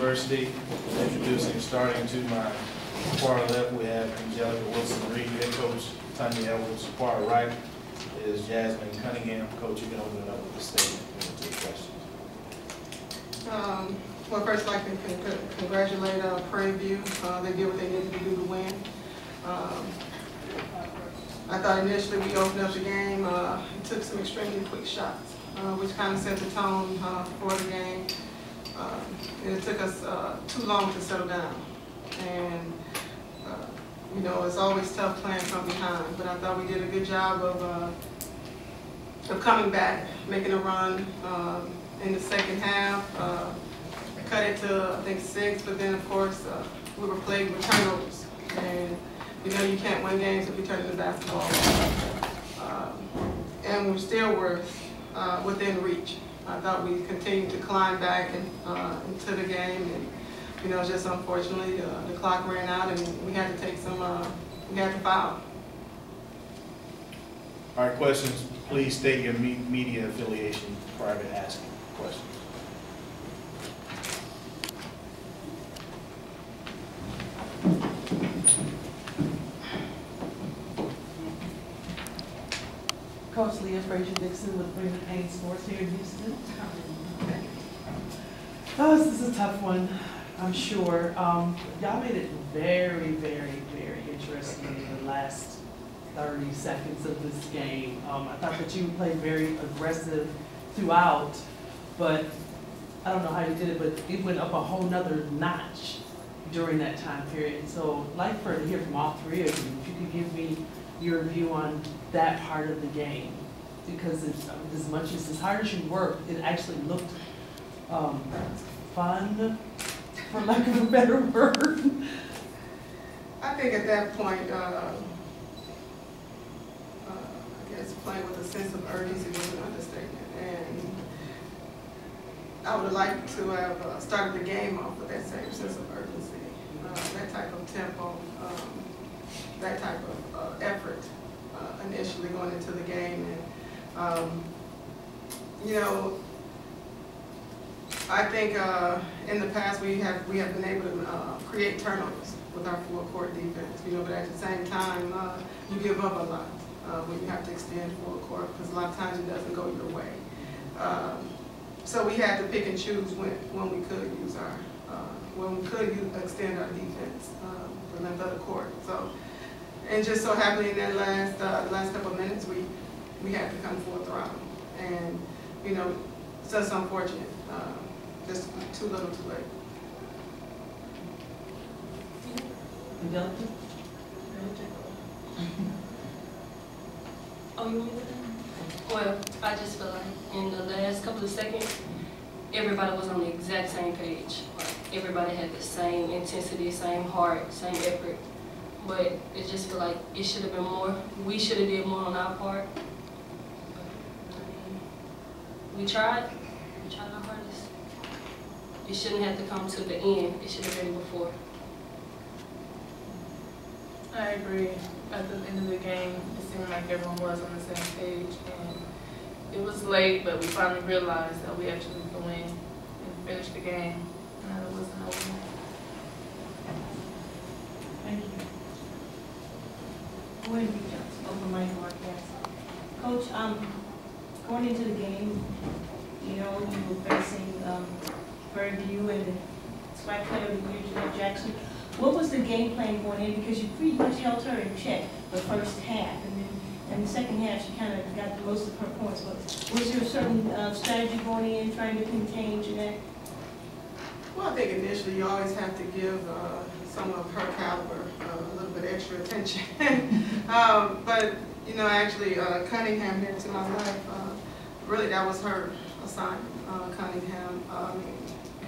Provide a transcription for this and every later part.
University. Introducing, starting to my far left, we have Angelica Wilson-Reed, head coach. Tonya Edwards, far right is Jasmine Cunningham. Coach, you can open it up with the statement and take questions. Well, first I'd like to congratulate Prairie. They did what they needed to do to win. I thought initially we opened up the game, took some extremely quick shots, which kind of set the tone for the game. It took us too long to settle down. And you know, it's always tough playing from behind, but I thought we did a good job of coming back, making a run in the second half. Cut it to, I think, 6, but then, of course, we were plagued with turnovers. And, you know, you can't win games if you turn into basketball. And we still were within reach. I thought we continued to climb back into the game. And, you know, just unfortunately, the clock ran out and we had to take some, we had to foul. All right, questions. Please state your media affiliation prior to asking questions. Coach Leah Frazier-Dixon with Prairie Sports here in Houston. Oh, this is a tough one, I'm sure. Y'all made it very, very, very interesting in the last 30 seconds of this game. I thought that you played very aggressive throughout, but I don't know how you did it, but it went up a whole nother notch during that time period. So I'd like to hear from all three of you. If you could give me your view on that part of the game, because it's, as hard as you worked, it actually looked fun, for lack of a better word. I think at that point, I guess playing with a sense of urgency was an understatement, and I would have liked to have started the game off with that same sense of urgency, that type of tempo, that type of effort initially going into the game. And you know, I think in the past we have been able to create turnovers with our full court defense. You know, but at the same time, you give up a lot when you have to extend full court, because a lot of times it doesn't go your way. So we had to pick and choose when we could use extend our defense, the length of the court. So, and just so happened in that last couple of minutes, we had to come full throttle, and you know, it's just unfortunate, just too little, too late. Oh, you want me to? Well, I just feel like in the last couple of seconds, everybody was on the exact same page. Like, everybody had the same intensity, same heart, same effort. But it just feel like it should have been more. We should have did more on our part. But, I mean, we tried our hardest. It shouldn't have to come to the end. It should have been before. I agree. At the end of the game, it seemed like everyone was on the same page, and it was late, but we finally realized that we actually could win and finish the game, and that it wasn't over. Thank you. Wendy Johnson, over my broadcast. Coach, going into the game, you know, you were facing Prairie and the SWAC player of the year, Jeanette Jackson. What was the game plan going in? Because you pretty much held her in check the first half, and then in the second half she kind of got most of her points. But was there a certain strategy going in trying to contain Jeanette? Well, I think initially you always have to give someone of her caliber a little bit extra attention. But you know, actually, Cunningham here to my left, really that was her assignment. Cunningham,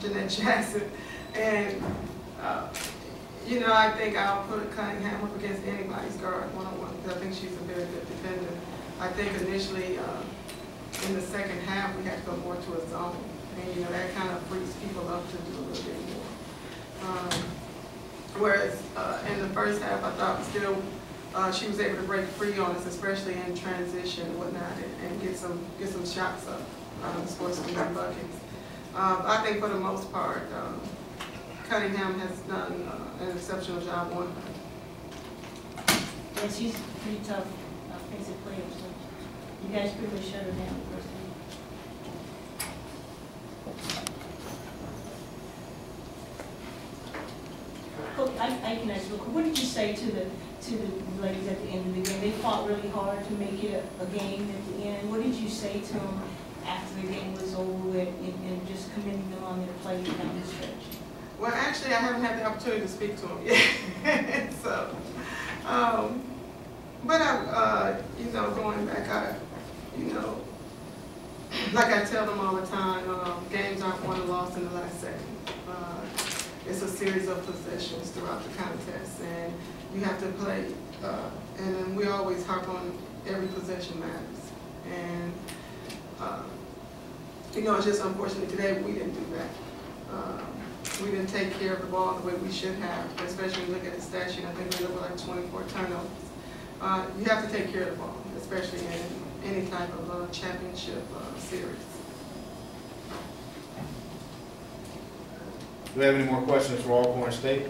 Jeanette Jackson, and. You know, I think I'll put Cunningham up against anybody's guard one-on-one, because I think she's a very good defender. I think initially in the second half we had to go more to a zone, and you know that kind of frees people up to do a little bit more. Whereas in the first half, I thought still she was able to break free on us, especially in transition and whatnot, and get some shots up, score some good buckets. I think for the most part, Cunningham has done an exceptional job on her. And she's pretty tough offensive player, so you guys pretty much shut her down the first game. Coach, I can ask you, what did you say to the ladies at the end of the game? They fought really hard to make it a game at the end. What did you say to them after the game was over with, and just commending them on their play down the stretch? Well, actually, I haven't had the opportunity to speak to them yet. So, but you know, going back, you know, like I tell them all the time, games aren't won or lost in the last second. It's a series of possessions throughout the contest, and you have to play, and then we always harp on every possession matters. And, you know, it's just unfortunate today we didn't do that. We didn't take care of the ball the way we should have, especially when you look at the stat sheet. I think we look like 24 turnovers. You have to take care of the ball, especially in any type of championship series. Do we have any more questions for Alcorn State?